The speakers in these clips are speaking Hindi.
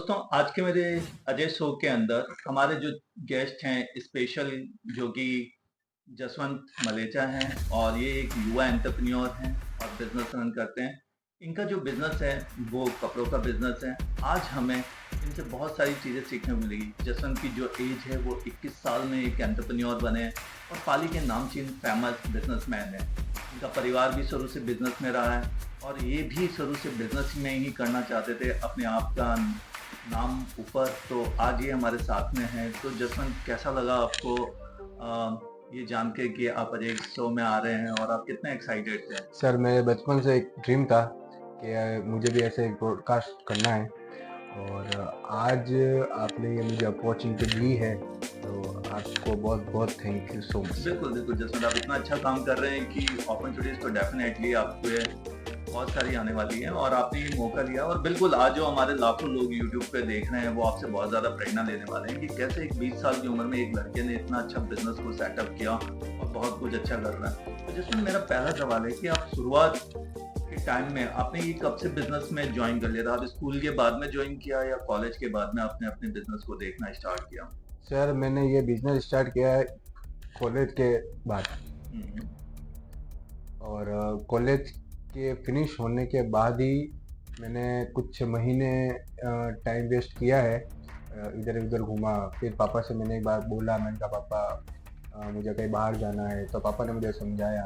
दोस्तों, आज के मेरे अजय शो के अंदर हमारे जो गेस्ट हैं स्पेशल, जो कि जसवंत मलेचा हैं और ये एक युवा एंटरप्रेन्योर हैं और बिजनेस रन करते हैं। इनका जो बिजनेस है वो कपड़ों का बिजनेस है। आज हमें इनसे बहुत सारी चीज़ें सीखने को मिलेगी। जसवंत की जो एज है वो 21 साल में एक एंटरप्रेन्योर बने हैं और पाली के नामचीन फेमस बिजनेसमैन हैं। इनका परिवार भी शुरू से बिजनेस में रहा है और ये भी शुरू से बिजनेस में ही करना चाहते थे, अपने आप का नाम ऊपर। तो आज ये हमारे साथ में हैं। तो जसवंत, कैसा लगा आपको ये जान के कि आप अजय शो में आ रहे हैं और आप कितने एक्साइटेड थे? सर मेरे बचपन से एक ड्रीम था कि मुझे भी ऐसे एक ब्रॉडकास्ट करना है और आज आपने ये मुझे अपॉर्चुनिटी दी है, तो आपको बहुत बहुत थैंक यू सो मच। बिल्कुल बिल्कुल जसवंत, आप इतना अच्छा काम कर रहे हैं कि अपॉर्चुनिटीज तो डेफिनेटली आपको ये बहुत सारी आने वाली हैं और आपने ये मौका लिया। और बिल्कुल आज जो हमारे लाखों लोग यूट्यूब पे देख रहे हैं वो आपसे बहुत ज़्यादा प्रेरणा लेने वाले हैं कि कैसे एक 20 साल की उम्र में एक लड़के ने इतना अच्छा बिजनेस को सेटअप किया और बहुत कुछ अच्छा कर रहा है। तो जिसमें मेरा पहला सवाल है कि आप शुरुआत के टाइम में आपने ये कब से बिजनेस में ज्वाइन कर लिया था? आप स्कूल के बाद में ज्वाइन किया या कॉलेज के बाद में आपने अपने बिजनेस को देखना स्टार्ट किया? सर मैंने ये बिजनेस स्टार्ट किया है कॉलेज के बाद हम्म, और कॉलेज के फिनिश होने के बाद ही मैंने कुछ महीने टाइम वेस्ट किया है, इधर उधर घूमा। फिर पापा से मैंने एक बार बोला, मैंने कहा पापा मुझे कहीं बाहर जाना है। तो पापा ने मुझे समझाया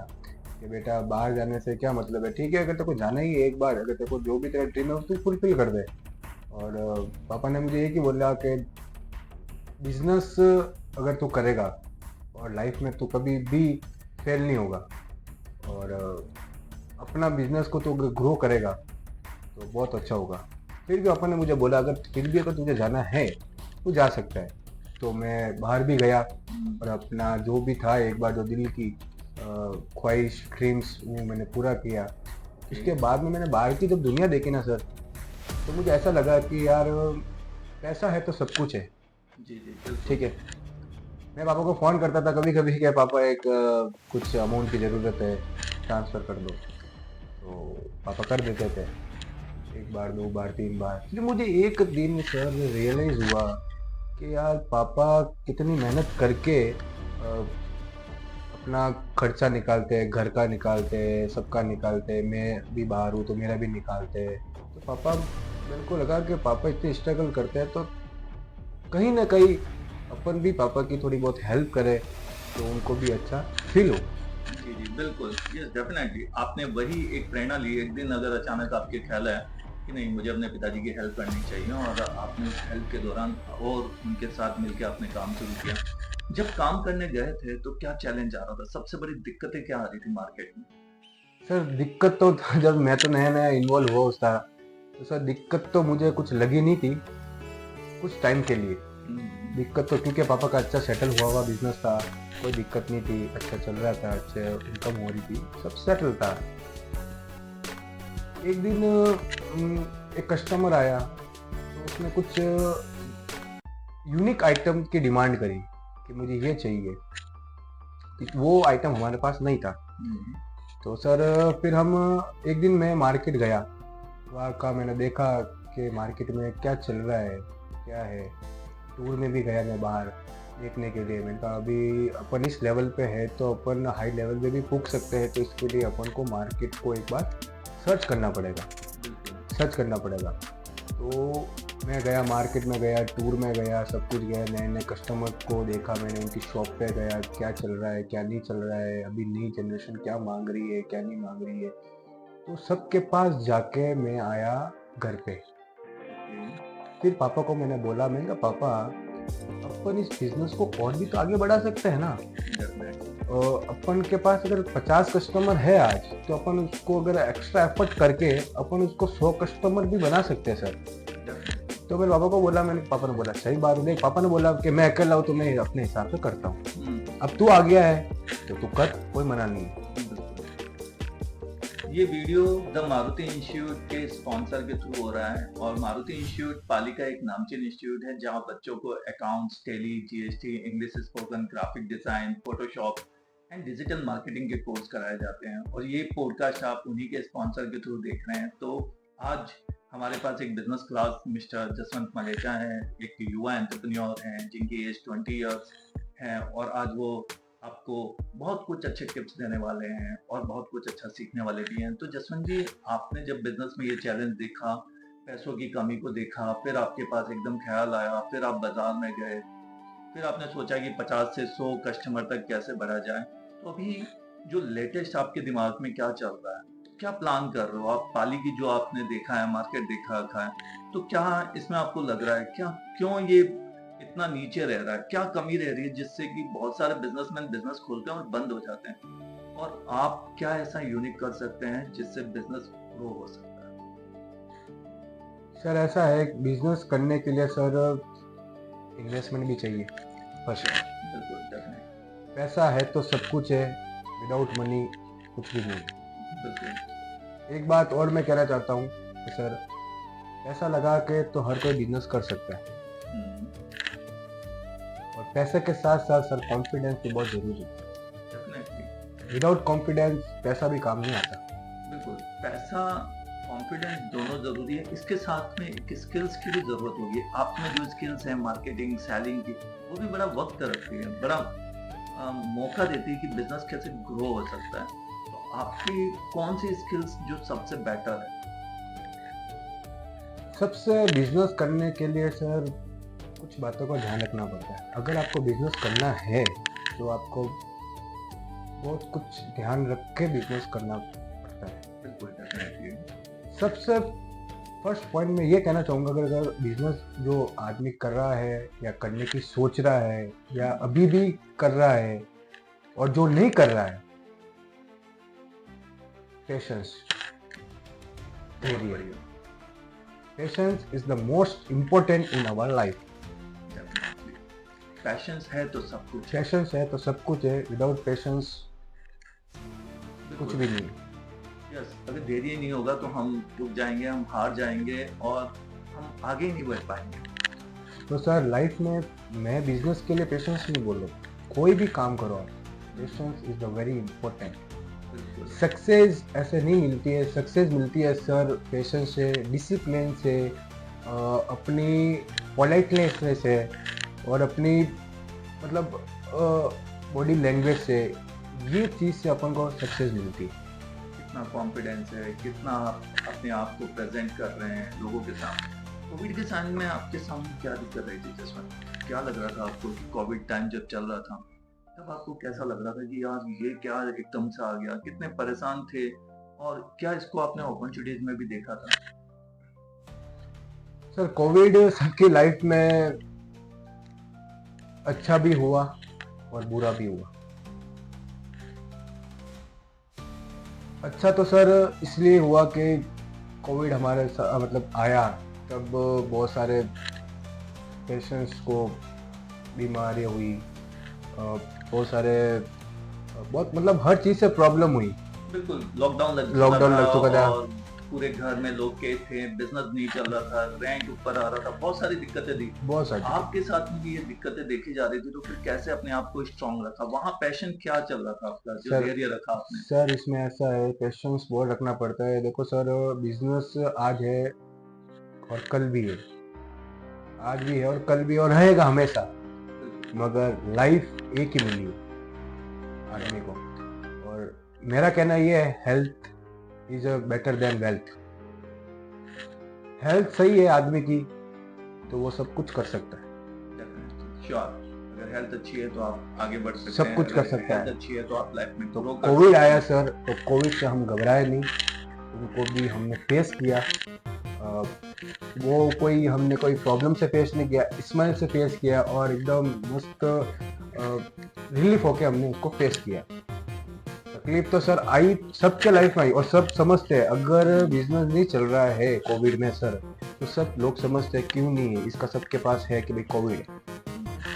कि बेटा बाहर जाने से क्या मतलब है, ठीक है अगर तेरे को जाना ही है एक बार, अगर तेरे को जो भी तेरा ड्रीम है उसको फुलफिल कर दे। और पापा ने मुझे एक ही बोला कि बिजनेस अगर तू करेगा और लाइफ में तू कभी भी फेल नहीं होगा, और अपना बिजनेस को तो ग्रो करेगा तो बहुत अच्छा होगा। फिर भी पापा ने मुझे बोला अगर फिर भी अगर तुझे जाना है तो जा सकता है। तो मैं बाहर भी गया और अपना जो भी था एक बार जो दिल की ख्वाहिश ड्रीम्स वो मैंने पूरा किया। उसके बाद में मैंने बाहर की जब दुनिया देखी ना सर, तो मुझे ऐसा लगा कि यार पैसा है तो सब कुछ है। जी जी बिल्कुल। ठीक है, मैं पापा को फ़ोन करता था कभी कभी कि पापा एक कुछ अमाउंट की ज़रूरत है, ट्रांसफ़र कर दो। तो पापा कर देते थे, एक बार दो बार तीन बार। फिर मुझे एक दिन सर रियलाइज़ हुआ कि यार पापा कितनी मेहनत करके अपना खर्चा निकालते हैं, घर का निकालते हैं, सबका निकालते हैं। मैं भी बाहर हूँ तो मेरा भी निकालते हैं। तो पापा, मेरे को लगा कि पापा इतने स्ट्रगल करते हैं तो कहीं ना कहीं अपन भी पापा की थोड़ी बहुत हेल्प करें तो उनको भी अच्छा फील हो। जी, जी, बिल्कुल। यस, डेफ़िनेटली आपने वही एक प्रेरणा ली। एक दिन अगर अचानक आपके ख़्याल आया कि नहीं, मुझे अपने पिताजी की हेल्प करनी चाहिए और आपने उस हेल्प के दौरान और उनके साथ मिलके आपने काम शुरू किया। जब काम करने गए थे तो क्या चैलेंज आ रहा था? सबसे बड़ी दिक्कतें क्या आ रही थी मार्केट में? सर दिक्कत तो था जब मैं तो नया नया इन्वॉल्व हुआ उस था, तो सर दिक्कत तो मुझे कुछ लगी नहीं थी कुछ टाइम के लिए। हुँ, हुँ। दिक्कत तो क्योंकि पापा का अच्छा सेटल हुआ हुआ बिजनेस था, कोई दिक्कत नहीं थी, अच्छा चल रहा था, अच्छे इनकम हो रही थी, सब सेटल था। एक दिन एक कस्टमर आया तो उसने कुछ यूनिक आइटम की डिमांड करी कि मुझे ये चाहिए। वो आइटम हमारे पास नहीं था। हुँ, हुँ। तो सर फिर हम एक दिन मैं मार्केट गया, वहाँ का मैंने देखा कि मार्केट में क्या चल रहा है, क्या है। टूर में भी गया मैं बाहर देखने के लिए। मैंने कहा अभी अपन इस लेवल पे है तो अपन हाई लेवल पे भी पूछ सकते हैं, तो इसके लिए अपन को मार्केट को एक बार सर्च करना पड़ेगा, बिल्कुल। सर्च करना पड़ेगा। तो मैं गया मार्केट में गया, टूर में गया, सब कुछ गया, नए नए कस्टमर को देखा मैंने, उनकी शॉप पे गया, क्या चल रहा है क्या नहीं चल रहा है, अभी नई जनरेशन क्या मांग रही है क्या नहीं मांग रही है। तो सबके पास जाके मैं आया घर पे। ओके। फिर पापा को मैंने बोला, मैंने कहा पापा अपन इस बिजनेस को और भी तो आगे बढ़ा सकते हैं ना। डेफ़िनेटली। अपन के पास अगर 50 कस्टमर है आज, तो अपन उसको अगर एक्स्ट्रा एफर्ट करके अपन उसको 100 कस्टमर भी बना सकते हैं सर। डेफ़िनेटली। तो मेरे पापा को बोला, मैंने पापा ने बोला सही बात है। देख पापा ने बोला कि मैं अकेला हूँ तो मैं अपने हिसाब से करता हूँ, हुँ, अब तू आ गया है तो तू कर, कोई मना नहीं है। बिल्कुल। ये वीडियो द मारुति इंस्टीट्यूट के स्पॉन्सर के थ्रू हो रहा है और मारुति इंस्टीट्यूट पाली का एक नामचीन इंस्टीट्यूट है जहां बच्चों को accounts, Tally, GST, English spoken, graphic design, Photoshop and digital marketing के कोर्स कराए जाते हैं। और ये पॉडकास्ट आप उन्हीं के स्पॉन्सर के थ्रू देख रहे हैं। तो आज हमारे पास एक बिजनेस क्लास मिस्टर जसवंत मलेचा हैं, एक युवा एंटरप्रेन्योर हैं जिनकी एज 20 इयर्स है और आज वो आपको बहुत कुछ अच्छे टिप्स देने वाले हैं और बहुत कुछ अच्छा सीखने वाले भी हैं। तो जसवंत जी, आपने जब बिजनेस में ये चैलेंज देखा, पैसों की कमी को देखा, फिर आपके पास एकदम ख्याल आया, फिर आप बाजार में गए, फिर आपने सोचा कि 50 से 100 कस्टमर तक कैसे बढ़ा जाए। तो अभी जो लेटेस्ट आपके दिमाग में क्या चल रहा है? क्या प्लान कर रहे हो आप? पाली की जो आपने देखा है, मार्केट देखा रखा है, तो क्या इसमें आपको लग रहा है क्या, क्यों ये इतना नीचे रह रहा है? क्या कमी रह रही है जिससे कि बहुत सारे बिजनेसमैन बिजनेस खोलते हैं और बंद हो जाते हैं? और आप क्या ऐसा यूनिक कर सकते हैं जिससे बिजनेस ग्रो हो सकता है? सर ऐसा है, बिजनेस करने के लिए सर इन्वेस्टमेंट भी चाहिए फर्स्ट। बिल्कुल, डेफिनेटली। पैसा है तो सब कुछ है, विदाउट मनी कुछ भी नहीं। बिल्कुल। एक बात और मैं कहना चाहता हूँ कि सर पैसा लगा के तो हर कोई बिजनेस कर सकता है, हम्म, और पैसे के साथ साथ सर कॉन्फिडेंस भी बहुत जरूरी है। डेफिनेटली। विदाउट कॉन्फिडेंस पैसा भी काम नहीं आता। बिल्कुल, पैसा, कॉन्फिडेंस दोनों ज़रूरी है। इसके साथ में एक स्किल्स की भी ज़रूरत होगी। आप में जो स्किल्स हैं मार्केटिंग, सेलिंग की, वो भी बड़ा वक़्त रखती है, बड़ा मौका देती है कि बिज़नेस कैसे ग्रो हो सकता है। तो आपकी कौन-सी स्किल्स जो सबसे बेटर है? सबसे बिजनेस करने के लिए सर कुछ बातों का ध्यान रखना पड़ता है। अगर आपको बिजनेस करना है तो आपको बहुत कुछ ध्यान रख के बिजनेस करना पड़ता है। बिल्कुल, डेफिनेटली। सबसे फर्स्ट पॉइंट मैं ये कहना चाहूँगा, अगर बिजनेस जो आदमी कर रहा है या करने की सोच रहा है या अभी भी कर रहा है और जो नहीं कर रहा है, पेशेंस, बहुत बढ़िया। Patience is the most important in our life. Definitely. Patience है तो सब कुछ है। पेशेंस है तो सब कुछ है, विदाउट पेशेंस कुछ भी नहीं। यस, अगर धैर्य नहीं होगा तो हम रुक जाएँगे, हम हार जाएँगे और हम आगे ही नहीं बढ़ पाएँगे। तो सर लाइफ में मैं बिजनेस के लिए पेशेंस नहीं बोल रहा, कोई भी काम करो आप, patience is the very important. बिल्कुल। सक्सेस ऐसे नहीं मिलती है, सक्सेस मिलती है सर पेशेंस से, डिसिप्लिन से, अपनी पोलाइटनेस से, और अपनी मतलब बॉडी लैंग्वेज से, ये चीज़ से अपन को सक्सेस मिलती है। कितना कॉन्फिडेंस है, कितना आप अपने आप को प्रेजेंट कर रहे हैं लोगों के सामने। कोविड के टाइम में आपके सामने क्या दिक्कत आई थी जसवंत? क्या लग रहा था आपको कि कोविड टाइम जब चल रहा था, तब आपको कैसा लग रहा था कि यार ये क्या एकदम से आ गया? कितने परेशान थे और क्या इसको आपने अपॉर्चुनिटीज में भी देखा था? सर कोविड सबकी लाइफ में अच्छा भी हुआ और बुरा भी हुआ। अच्छा तो सर इसलिए हुआ कि कोविड हमारे मतलब आया तब बहुत सारे पेशेंट्स को बीमारी हुई, बहुत सारे बहुत मतलब हर चीज़ से प्रॉब्लम हुई। बिल्कुल, लॉकडाउन लॉकडाउन लग चुका था और पूरे घर में लोग कैद थे, बिजनेस नहीं चल रहा था, रेंट ऊपर आ रहा था, बहुत सारी दिक्कतें थी। बहुत सारी। आपके साथ में भी ये दिक्कतें देखी जा रही थी, तो फिर कैसे अपने आप को स्ट्रांग रखा? वहाँ पैशन क्या चल रहा था आपका, जो सर धैर्य रखा आपने? सर इसमें ऐसा है, पेशेंस बहुत रखना पड़ता है। देखो सर, बिजनेस आज है और कल भी है, आज भी है और कल भी और रहेगा हमेशा, मगर लाइफ एक ही मिली है आदमी को। और मेरा कहना ये है, health is better than wealth. Health सही है आदमी की तो वो सब कुछ कर सकता है। श्योर, अगर हेल्थ अच्छी है तो आप आगे बढ़ सकते सब हैं, कुछ कर अगर सकता है। हेल्थ अच्छी है तो आप लाइफ में तो ग्रो कर कोविड सकते आया हैं। सर, तो कोविड से हम घबराए नहीं, उनको भी हमने फेस किया। वो कोई हमने कोई प्रॉब्लम से फेस नहीं किया, स्माइल से फेस किया और एकदम मस्त रिलीफ होके हमने उसको फेस किया। तकलीफ तो सर आई, सबके लाइफ में आई और सब समझते हैं। अगर बिजनेस नहीं चल रहा है कोविड में सर, तो सब लोग समझते हैं क्यों नहीं है, इसका सबके पास है कि भाई कोविड है।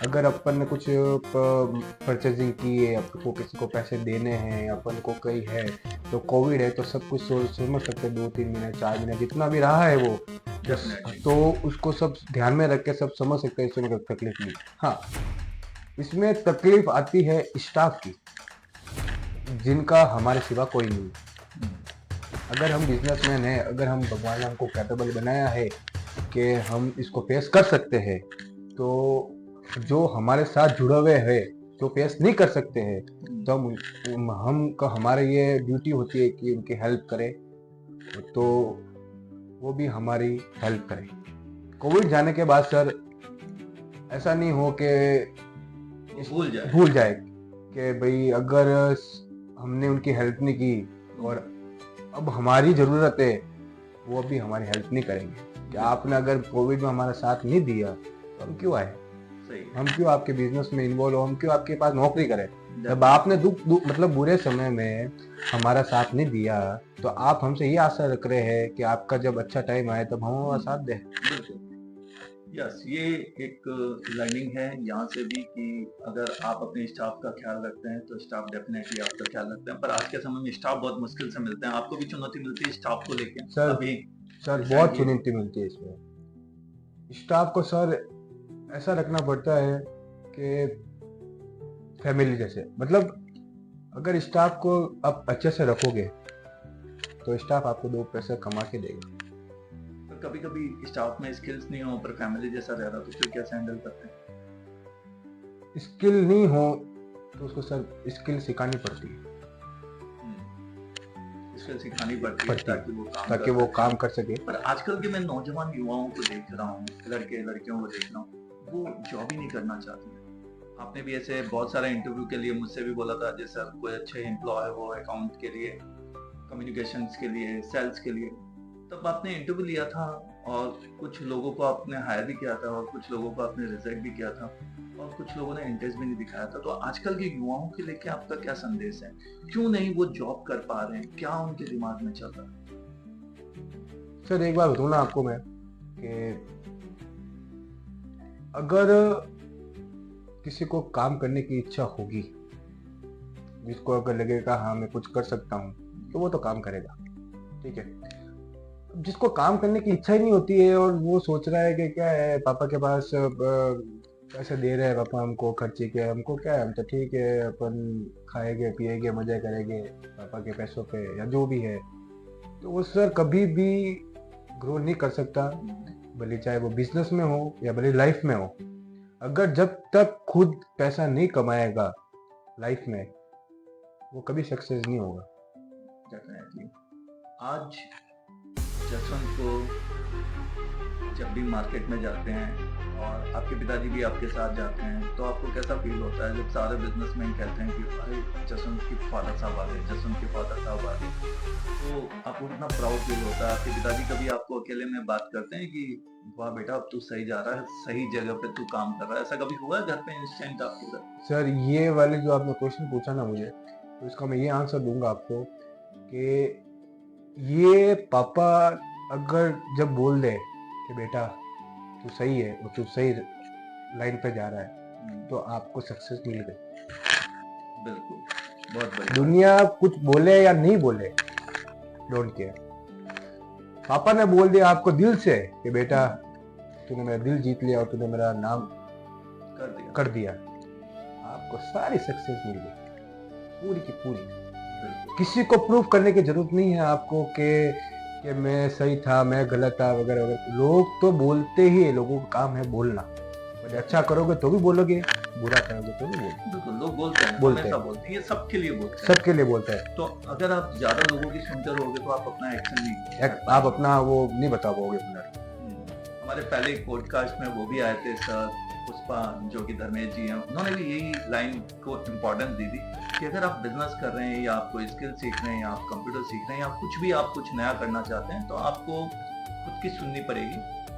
अगर अपन ने कुछ परचेजिंग की है, आपको किसी को पैसे देने हैं, अपन को कहीं है, तो कोविड है तो सब कुछ समझ सकते हैं। 2-3 महीने 4 महीने जितना भी रहा है वो, Definitely. तो उसको सब ध्यान में रख के सब समझ सकते हैं, इसमें कोई तकलीफ नहीं। हाँ, इसमें तकलीफ आती है स्टाफ की, जिनका हमारे सिवा कोई नहीं। अगर हम बिजनेसमैन हैं, अगर हम भगवान ने हमको कैपेबल बनाया है कि हम इसको फेस कर सकते हैं, तो जो हमारे साथ जुड़े हुए हैं, जो फेस नहीं कर सकते हैं, तो हमारे ये ड्यूटी होती है कि उनकी हेल्प करें, तो वो भी हमारी हेल्प करें। कोविड जाने के बाद सर ऐसा नहीं हो कि भूल जाए कि भाई अगर हमने उनकी हेल्प नहीं की और अब हमारी ज़रूरत है, वो भी हमारी हेल्प नहीं करेंगे कि आपने अगर कोविड में हमारा साथ नहीं दिया तो हम क्यों आए, हम क्यों आपके बिजनेस में इन्वॉल्व हो, हम क्यों आपके पास नौकरी करें। जब आपने मतलब बुरे समय में हमारा साथ नहीं दिया, तो आप हमसे ये आशा रख रहे हैं कि आपका जब अच्छा टाइम आए तब हम हमारा साथ दें। यस, ये एक लर्निंग है यहाँ से भी कि अगर आप अपने स्टाफ का ख्याल रखते हैं तो स्टाफ डेफिनेटली आपका ख्याल रखते हैं। पर आज के समय में स्टाफ बहुत मुश्किल से मिलते हैं। आपको भी चुनौती मिलती है स्टाफ को लेके? सर बहुत चुनौती मिलती है इसमें। स्टाफ को सर ऐसा रखना पड़ता है कि फैमिली जैसे, मतलब अगर स्टाफ को आप अच्छे से रखोगे तो स्टाफ आपको 2 पैसे कमा के देगा। कभी कभी स्टाफ में स्किल्स नहीं हो पर फैमिली जैसा रह रहा, तो फिर कैसे हैंडल करते हैं? स्किल नहीं हो तो उसको सर स्किल सिखानी पड़ती है, स्किल सिखानी पड़ती है ताकि वो काम कर सके। पर आजकल के मैं नौजवान युवाओं को देख रहा हूँ, लड़के लड़कियों को देख रहा हूँ, वो जॉब ही नहीं करना चाहते। आपने भी ऐसे बहुत सारे इंटरव्यू के लिए मुझसे भी बोला था, जैसे कोई अच्छे एम्प्लॉय हो अकाउंट के लिए, कम्युनिकेशंस के लिए, सेल्स के लिए, तब आपने इंटरव्यू लिया था और कुछ लोगों को आपने हायर भी किया था और कुछ लोगों को आपने रिजेक्ट भी किया था और कुछ लोगों ने इंटरेस्ट भी नहीं दिखाया था। तो आजकल के युवाओं के लेके आपका क्या संदेश है? क्यों नहीं वो जॉब कर पा रहे हैं? क्या उनके दिमाग में चल रहा है? सर एक बात बताऊं ना आपको मैं कि अगर किसी को काम करने की इच्छा होगी, जिसको अगर लगेगा हाँ मैं कुछ कर सकता हूँ, तो वो तो काम करेगा, ठीक है। जिसको काम करने की इच्छा ही नहीं होती है और वो सोच रहा है कि क्या है, पापा के पास पैसे दे रहे हैं, पापा हमको खर्चे के, हमको क्या है, हम तो ठीक है अपन खाएंगे पिएंगे मजे करेंगे पापा के पैसों पे या जो भी है, तो वो सर कभी भी ग्रो नहीं कर सकता, भले चाहे वो बिजनेस में हो या भले लाइफ में हो। अगर जब तक खुद पैसा नहीं कमाएगा लाइफ में, वो कभी सक्सेस नहीं होगा। डेफिनेटली। आज जसवंत को जब भी मार्केट में जाते हैं और आपके पिताजी भी आपके साथ जाते हैं, तो आपको कैसा फील होता है जब सारे बिजनेसमैन कहते हैं कि अरे जसवंत के फादर साहब आ गए, जसवंत के फादर साहब आ गए, तो आपको कितना प्राउड फील होता है? आपके पिताजी कभी आपको अकेले में बात करते हैं कि वाह बेटा अब तू सही जा रहा है, सही जगह पे तू काम कर रहा है? ऐसा कभी हुआ है घर पे इंस्टेंट आपके घर? सर ये वाले जो आपने क्वेश्चन पूछा ना मुझे, तो इसका मैं ये आंसर दूंगा आपको कि ये पापा अगर जब बोल दे कि बेटा तू सही है और तू सही लाइन पे जा रहा है, तो आपको सक्सेस मिल गई। बिल्कुल, बहुत बढ़िया। दुनिया कुछ बोले या नहीं बोले, डोंट केयर। पापा ने बोल दिया आपको दिल से कि बेटा तूने मेरा दिल जीत लिया और तूने मेरा नाम कर दिया, आपको सारी सक्सेस मिल गई, पूरी की पूरी। किसी को प्रूफ करने की जरूरत नहीं है आपको कि मैं सही था, मैं गलत था वगैरह वगैरह। लोग तो बोलते ही है, लोगों का काम है बोलना। अच्छा करोगे तो भी बोलोगे, बुरा करोगे तो भी बोलोगे। बिल्कुल, लोग बोलते हैं, ये सबके लिए बोलते हैं। सबके लिए बोलते हैं। तो अगर आप ज्यादा लोगों की सुनते रहोगे तो आप अपना एक्शन नहीं, आप अपना वो नहीं बता पाओगे। हमारे पहले एक पॉडकास्ट में वो भी आए थे सर पुष्पा, जो कि धर्मेश जी हैं, उन्होंने भी यही लाइन को इम्पोर्टेंस दी थी कि अगर आप बिजनेस कर रहे हैं या आप कोई स्किल सीख रहे हैं या आप कंप्यूटर सीख रहे हैं या कुछ भी आप कुछ नया करना चाहते हैं, तो आपको खुद की सुननी पड़ेगी,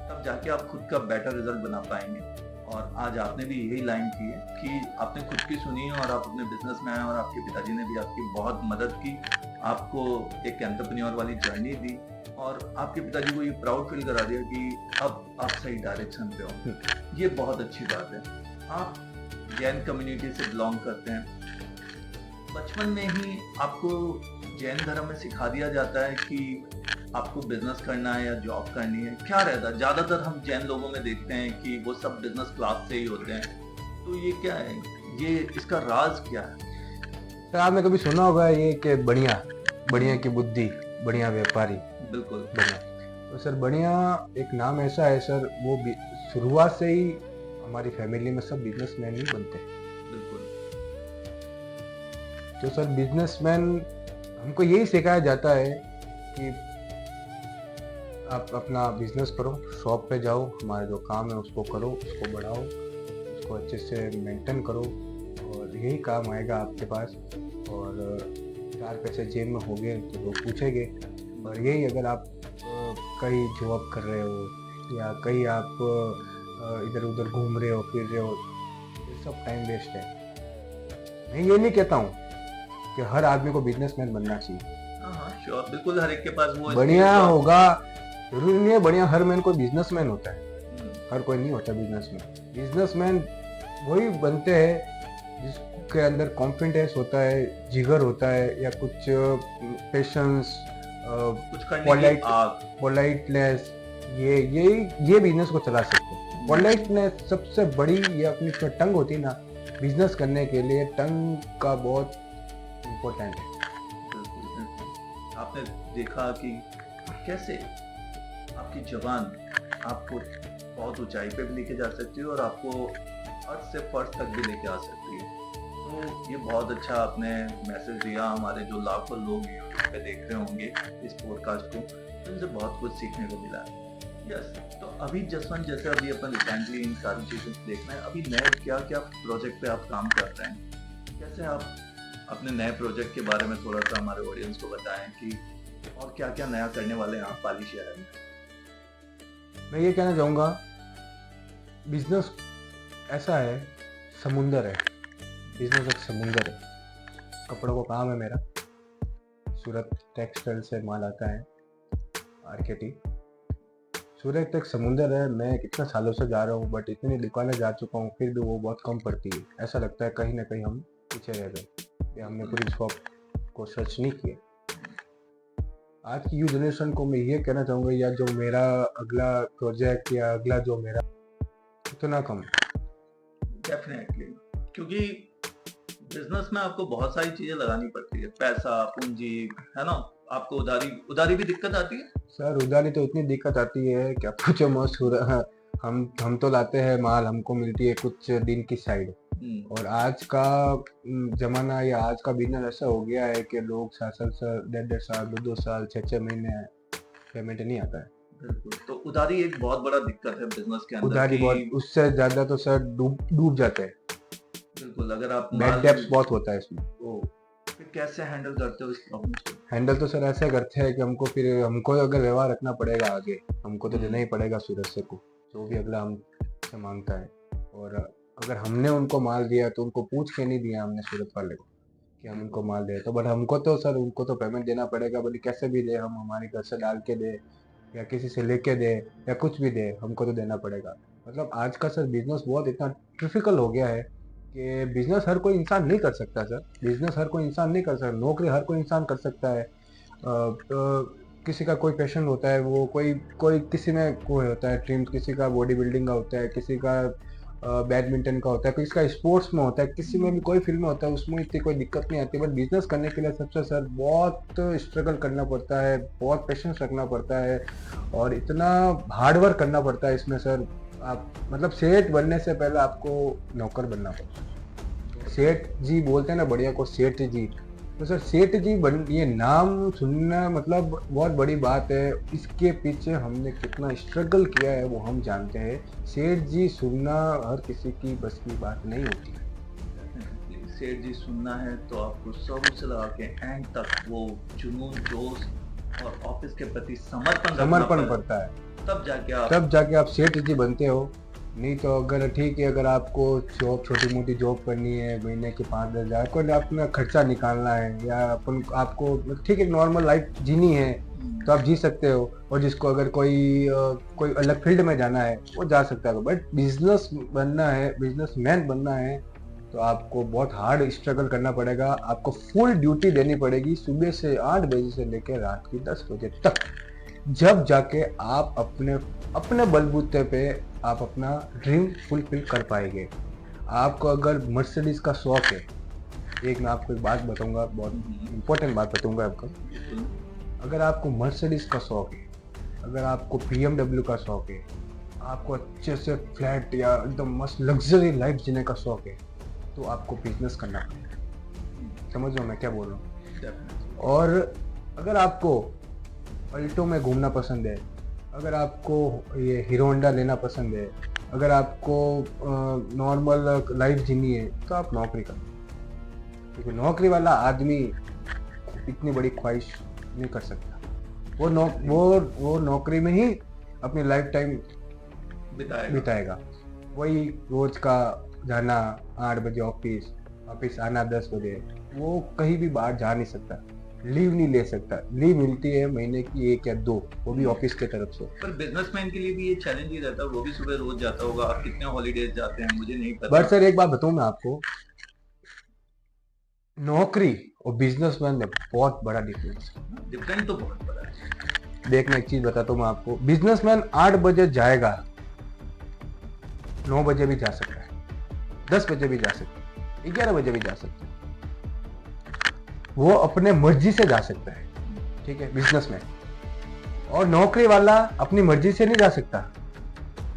तब जाके आप खुद का बेटर रिजल्ट बना पाएंगे। और आज आपने भी यही लाइन की है कि आपने खुद की सुनी और आप अपने बिजनेस में आए और आपके पिताजी ने भी आपकी बहुत मदद की, आपको एक एंटरप्रेन्योर वाली जर्नी दी और आपके पिताजी को ये प्राउड फील करा दिया कि अब आप सही डायरेक्शन पे हो। ये बहुत अच्छी बात है। आप जैन कम्युनिटी से बिलोंग करते हैं, बचपन में ही आपको जैन धर्म में सिखा दिया जाता है कि आपको बिजनेस करना है या जॉब करनी है? क्या रहता है? ज्यादातर हम जैन लोगों में देखते हैं कि वो सब बिजनेस क्लास से ही होते हैं, तो ये क्या है, ये इसका राज क्या है? सर आपने कभी सुना होगा ये कि बढ़िया की बुद्धि बढ़िया व्यापारी बिल्कुल। बना। तो सर बढ़िया एक नाम ऐसा है सर, वो शुरुआत से ही हमारी फैमिली में सब बिजनेसमैन ही बनते हैं। बिल्कुल। तो सर बिजनेसमैन हमको यही सिखाया जाता है कि आप अपना बिजनेस करो, शॉप पे जाओ, हमारा जो काम है उसको करो, उसको बढ़ाओ, उसको अच्छे से मेंटेन करो, और यही काम आएगा आपके पास। और 4 पैसे जेब में होंगे तो लोग पूछेंगे। और यही अगर आप कहीं जॉब कर रहे हो या कहीं आप इधर उधर घूम रहे हो, फिर रहे हो, ये सब टाइम वेस्ट है। मैं ये नहीं कहता हूँ कि हर आदमी को बिजनेसमैन बनना चाहिए। हाँ, श्योर, बिल्कुल हर एक के पास वो बढ़िया स्किल्स होगा, जरूरी नहीं है बढ़िया हर मैन कोई बिजनेसमैन होता है, और हर कोई नहीं होता बिजनेसमैन। बिजनेसमैन वही बनते हैं जिसके अंदर कॉन्फिडेंस होता है, जिगर होता है, या कुछ पेशेंस, कुछ करने की आग। पोलाइटनेस, ये बिजनेस को चला सकते हैं। पोलाइटनेस सबसे बड़ी, ये अपनी जो टंग होती है ना, बिजनेस करने के लिए टंग का बहुत इम्पोर्टेंट है। बिल्कुल, बिल्कुल। आपने देखा कि कैसे आपकी जबान आपको बहुत ऊंचाई पे भी लेके जा सकती है और आपको अर्थ से फर्श तक भी लेके आ सकती है। तो ये बहुत अच्छा आपने मैसेज दिया हमारे जो लाखों लोग यूट्यूब पे देख रहे होंगे इस पॉडकास्ट को, तो इनसे बहुत कुछ सीखने को मिला है। यस, तो अभी जसवंत, जैसे अभी अपन रिसेंटली इन सारी चीज़ों को देखना है, अभी नए क्या क्या प्रोजेक्ट पे आप काम कर रहे हैं, कैसे आप अपने नए प्रोजेक्ट के बारे में थोड़ा सा हमारे ऑडियंस को बताएं कि और क्या क्या नया करने वाले हैं आप पाली शहर में। मैं ये कहना चाहूँगा, बिजनेस ऐसा है, समुंदर है, बिजनेस एक समुंदर है। कपड़ों का काम है मेरा, सूरत टेक्सटाइल से माल आता है, आरकेटी। सूरत एक समुंदर है, मैं कितने सालों से जा रहा हूँ, बट इतनी दुकानें जा चुका हूँ, फिर भी वो बहुत कम पड़ती है। ऐसा लगता है कहीं ना कहीं हम पीछे रह गए, कि हमने पूरी शॉप को सर्च नहीं किया। आज की न्यू जनरेशन को मैं ये कहना चाहूँगा, या जो मेरा अगला प्रोजेक्ट या अगला जो मेरा, इतना कम। डेफिनेटली, क्योंकि बिजनेस में आपको बहुत सारी चीजें लगानी पड़ती है, पैसा, पूंजी, है ना, आपको उधारी भी दिक्कत आती है। सर उधारी तो इतनी दिक्कत आती है कि आप पूछो मत। हम तो लाते हैं माल, हमको मिलती है कुछ दिन की साइड। और आज का जमाना या आज का बिजनेस ऐसा हो गया है कि लोग 7 साल, 1.5 साल, 2 साल, 6 महीने पेमेंट नहीं आता है। बिल्कुल, तो उधारी एक बहुत बड़ा दिक्कत है बिजनेस के अंदर उधारी बहुत, उससे ज्यादा तो सर डूब जाते हैं। बिल्कुल, अगर आप बैड डेब्ट्स बहुत होता है इसमें। फिर कैसे हैंडल करते हो इस प्रॉब्लम को? हैंडल तो सर ऐसे करते हैं कि हमको अगर व्यवहार रखना पड़ेगा आगे, हमको तो देना ही पड़ेगा सूरत से को, जो भी अगला हमसे मांगता है। और अगर हमने उनको माल दिया तो उनको पूछ के नहीं दिया हमने सूरत वाले को कि हम उनको माल दे, तो बट हमको तो सर उनको तो पेमेंट देना पड़ेगा, बल्कि कैसे भी दे, हम हमारे घर से डाल के दे या किसी से लेके दे या कुछ भी दे, हमको तो देना पड़ेगा। मतलब आज का सर बिजनेस बहुत इतना डिफिकल्ट हो गया है कि बिजनेस हर कोई इंसान नहीं कर सकता सर। बिजनेस हर कोई इंसान नहीं कर सकता, नौकरी हर कोई इंसान कर सकता है। किसी का कोई पैशन होता है, वो कोई किसी में कोई होता है ड्रीम, किसी का बॉडी बिल्डिंग का होता है, किसी का बैडमिंटन का होता है, किसी का स्पोर्ट्स में होता है, किसी में भी कोई फील्ड में होता है, उसमें इतनी कोई दिक्कत नहीं आती। बट बिजनेस करने के लिए सबसे सर बहुत स्ट्रगल करना पड़ता है, बहुत पेशेंस रखना पड़ता है, और इतना हार्डवर्क करना पड़ता है इसमें सर। आप मतलब सेठ बनने से पहले आपको नौकर बनना पड़ता है। सेठ जी बोलते हैं ना बढ़िया को, सेठ जी, तो सर सेठ जी ये नाम सुनना मतलब बहुत बड़ी बात है। इसके पीछे हमने कितना स्ट्रगल किया है वो हम जानते हैं। सेठ जी सुनना हर किसी की बस की बात नहीं होती है। सेठ जी सुनना है तो आपको शुरू से लगा के एंड तक वो जुनून, जोश और ऑफिस के प्रति समर्पण पड़ता है, तब जाके आप सेठ जी बनते हो। नहीं तो अगर ठीक है, अगर आपको जॉब, छोटी मोटी जॉब करनी है, महीने के 5-10 हज़ार को अपना खर्चा निकालना है, या आपको ठीक है नॉर्मल लाइफ जीनी है, तो आप जी सकते हो। और जिसको अगर कोई अलग फील्ड में जाना है वो जा सकता है। बट बिजनेस बनना है, बिजनेसमैन बनना है, तो आपको बहुत हार्ड स्ट्रगल करना पड़ेगा। आपको फुल ड्यूटी देनी पड़ेगी, सुबह से 8 बजे से लेकर रात की 10 बजे तक, जब जाके आप अपने बलबूते पे आप अपना ड्रीम फुलफिल कर पाएंगे। आपको अगर मर्सिडीज का शौक है, एक मैं आपको एक बात बताऊंगा, बहुत इम्पोर्टेंट बात बताऊंगा आपको। अगर आपको मर्सिडीज का शौक है, अगर आपको BMW का शौक है, आपको अच्छे से फ्लैट या एकदम मस्त लग्जरी लाइफ जीने का शौक है, तो आपको बिजनेस करना पड़ेगा। समझ लो मैं क्या बोल रहा हूँ। डेफिनेटली। और अगर आपको अल्टो में घूमना पसंद है, अगर आपको ये हीरो होंडा लेना पसंद है, अगर आपको नॉर्मल लाइफ जीनी है, तो आप नौकरी करो, क्योंकि नौकरी वाला आदमी इतनी बड़ी ख्वाहिश नहीं कर सकता। वो नौकरी में ही अपनी लाइफ टाइम बिताएगा। वही रोज का जाना 8 बजे ऑफिस आना 10 बजे, वो कहीं भी बाहर जा नहीं सकता, लीव नहीं ले सकता। लीव मिलती है महीने की 1 या 2, वो भी ऑफिस के तरफ से। पर बिजनेसमैन के लिए भी ये चैलेंज ही रहता है, वो भी सुबह रोज जाता होगा। आप कितने हॉलीडेज जाते हैं मुझे नहीं पता। बट सर एक बात बताऊं मैं आपको, नौकरी और बिजनेसमैन में बहुत बड़ा डिफरेंस है। डिफरेंट तो बहुत बड़ा है। देखना एक चीज बताता हूँ मैं आपको, बिजनेसमैन 8 बजे जाएगा, 9 बजे भी जा सकता है, 10 बजे भी जा सकता है, 11 बजे भी जा सकता है, वो अपने मर्जी से जा सकता है, ठीक है, बिजनेसमैन। और नौकरी वाला अपनी मर्जी से नहीं जा सकता,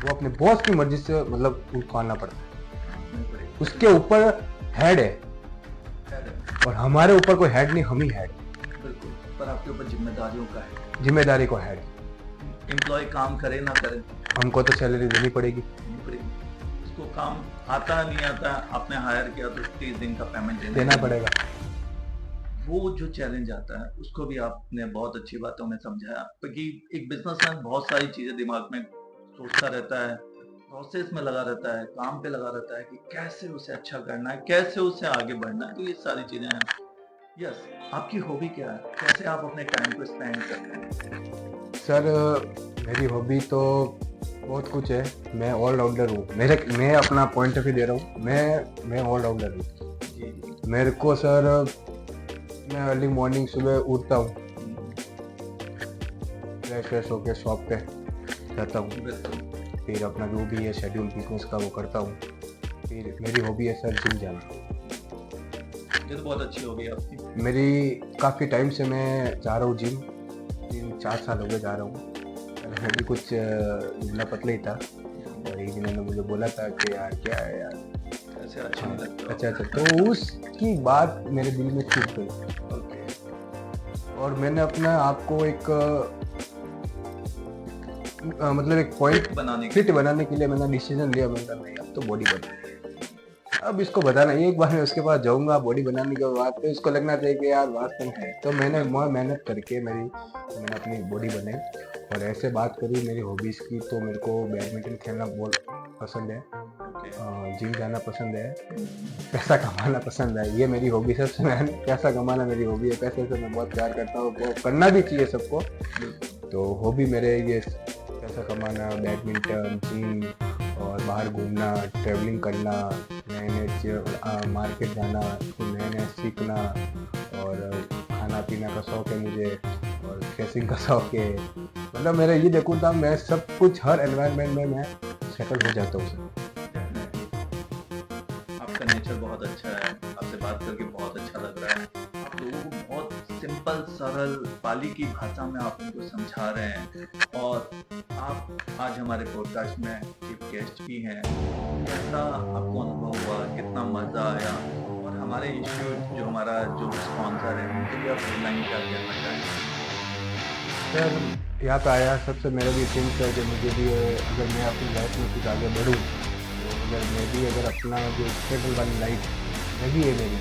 वो अपने बॉस की मर्जी से, मतलब उनको आना पड़ता है, उसके ऊपर हेड है। और हमारे ऊपर कोई हेड नहीं, हम ही हेड। बिल्कुल, पर आपके ऊपर जिम्मेदारियों का है, जिम्मेदारी को हेड। एम्प्लॉय काम करे ना करे, हमको तो सैलरी देनी पड़ेगी। उसको काम आता नहीं आता, आपने हायर किया तो 30 दिन का पेमेंट देना पड़ेगा। वो जो चैलेंज आता है उसको भी आपने बहुत अच्छी बातों में समझाया, क्योंकि एक बिजनेसमैन बहुत सारी चीजें दिमाग में सोचता रहता है, प्रोसेस में लगा रहता है, काम पे लगा रहता है कि कैसे उसे अच्छा करना है, कैसे उसे आगे बढ़ना है। तो ये सारी चीजें हैं। यस, आपकी हॉबी क्या है, कैसे आप अपने टाइम को स्पेंड करते हैं? सर मेरी हॉबी तो बहुत कुछ है, मैं ऑलराउंडर हूँ। मैं अपना पॉइंट ऑफ व्यू दे रहा हूँ, मैं ऑलराउंडर हूँ। जी। मेरे को सर, मैं अर्ली मॉर्निंग सुबह उठता हूँ, फ्रेश होकर शॉप पे जाता हूँ, फिर अपना जो भी है शेड्यूल बिजनेस का वो करता हूँ। फिर मेरी हॉबी है सर जिम जाना। ये तो बहुत अच्छी हॉबी है आपकी। मेरी काफ़ी टाइम से मैं जा रहा हूँ जिम, 3-4 साल हो गए जा रहा हूँ। मैं भी कुछ दुबला पतला ही था, और एक दिन मैंने मुझे बोला था कि यार क्या है यार, ऐसे अच्छा नहीं लगता। अच्छा, तो उसकी बात मेरे दिल में चुप गई। और मैंने अपना आपको एक मतलब एक पॉइंट फिट बनाने के लिए मैंने डिसीजन लिया। मैंने कहा नहीं, अब तो बॉडी बना, अब इसको बताना एक बार मैं उसके पास जाऊंगा बॉडी बनाने के बाद, तो इसको लगना चाहिए कि यार वास्तव है। तो मैंने मेहनत करके मैंने अपनी बॉडी बनाई। और ऐसे बात करूँ मेरी हॉबीज़ की, तो मेरे को बैडमिंटन खेलना बहुत पसंद है, जिम जाना पसंद है, पैसा कमाना पसंद है। ये मेरी हॉबी, सबसे मेन पैसा कमाना मेरी हॉबी है। पैसे से मैं बहुत प्यार करता हूँ, वो करना भी चाहिए सबको। तो हॉबी मेरे ये पैसा कमाना, बैडमिंटन, जिम, और बाहर घूमना, ट्रैवलिंग करना, नए मार्केट जाना, नए सीखना, और खाना पीना का शौक है मुझे, और ड्रेसिंग का शौक है। मतलब मेरा ये देखूँ था, मैं सब कुछ हर एनवायरनमेंट में मैं सेटल हो जाता हूँ। आपका नेचर बहुत अच्छा है, आपसे बात करके बहुत अच्छा लग रहा है। आप लोगों को बहुत सिंपल सरल पाली की भाषा में आप उनको समझा रहे हैं, और आप आज हमारे पॉडकास्ट में चीफ गेस्ट भी हैं। कैसा आपको अनुभव हुआ, कितना मजा आया, और हमारे इंस्टीट्यूट जो हमारा जो स्पॉन्सर है उनके लिए आप ऑनलाइन क्या कहना चाहेंगे? सर यहाँ पे आया, सबसे मेरा भी थिंक है कि मुझे भी अगर मैं अपनी लाइफ में कुछ आगे बढ़ूँ, तो अगर अपना जो स्टेबल वाली लाइफ है भी है मेरी,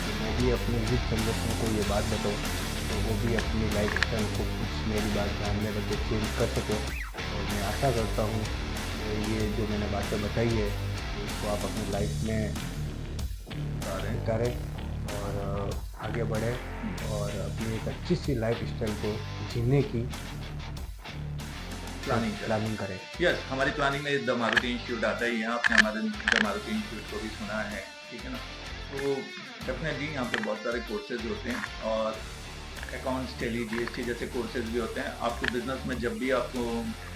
तो मैं भी अपने यूथ जनरेशन को ये बात बताऊँ, तो वो भी अपनी लाइफ स्टाइल को कुछ मेरी बात ध्यान में रख के चेंज कर सके। और मैं आशा करता हूँ कि ये जो मैंने बातें बताई है उसको आप अपनी लाइफ में उतारें और आगे बढ़े, और अपनी एक अच्छी सी लाइफ स्टाइल को जीने की प्लानिंग करें। यस, हमारी प्लानिंग में द मारुति इंस्टीट्यूट आता ही है। आपने हमारे द मारुति इंस्टीट्यूट को भी सुना है, ठीक है ना? तो डेफिनेटली यहाँ पे बहुत सारे कोर्सेज होते हैं, और अकाउंट्स, टेली, जीएसटी जैसे कोर्सेज भी होते हैं। आपको बिजनेस में जब भी आपको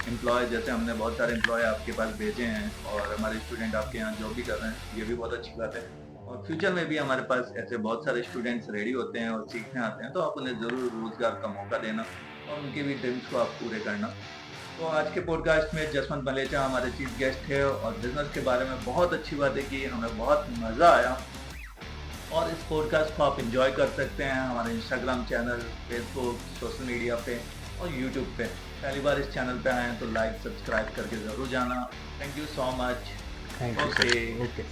एम्प्लॉय, जैसे हमने बहुत सारे एम्प्लॉय आपके पास भेजे हैं, और हमारे स्टूडेंट आपके यहाँ जॉब भी कर रहे हैं, ये भी बहुत अच्छी बात है। और फ्यूचर में भी हमारे पास ऐसे बहुत सारे स्टूडेंट्स रेडी होते हैं और सीखने आते हैं, तो आप उन्हें ज़रूर रोज़गार का मौका देना और उनके भी ड्रीम्स को आप पूरे करना। तो आज के पॉडकास्ट में जसवंत मलेचा हमारे चीफ गेस्ट थे और बिजनेस के बारे में बहुत अच्छी बातें की, हमें बहुत मज़ा आया। और इस पॉडकास्ट को आप एंजॉय कर सकते हैं हमारे Instagram channel, Facebook, social media पे और यूट्यूब पे। पहली बार इस चैनल पे आए हैं तो लाइक सब्सक्राइब करके ज़रूर जाना। Thank you so much. Thank you okay. Sir. Okay.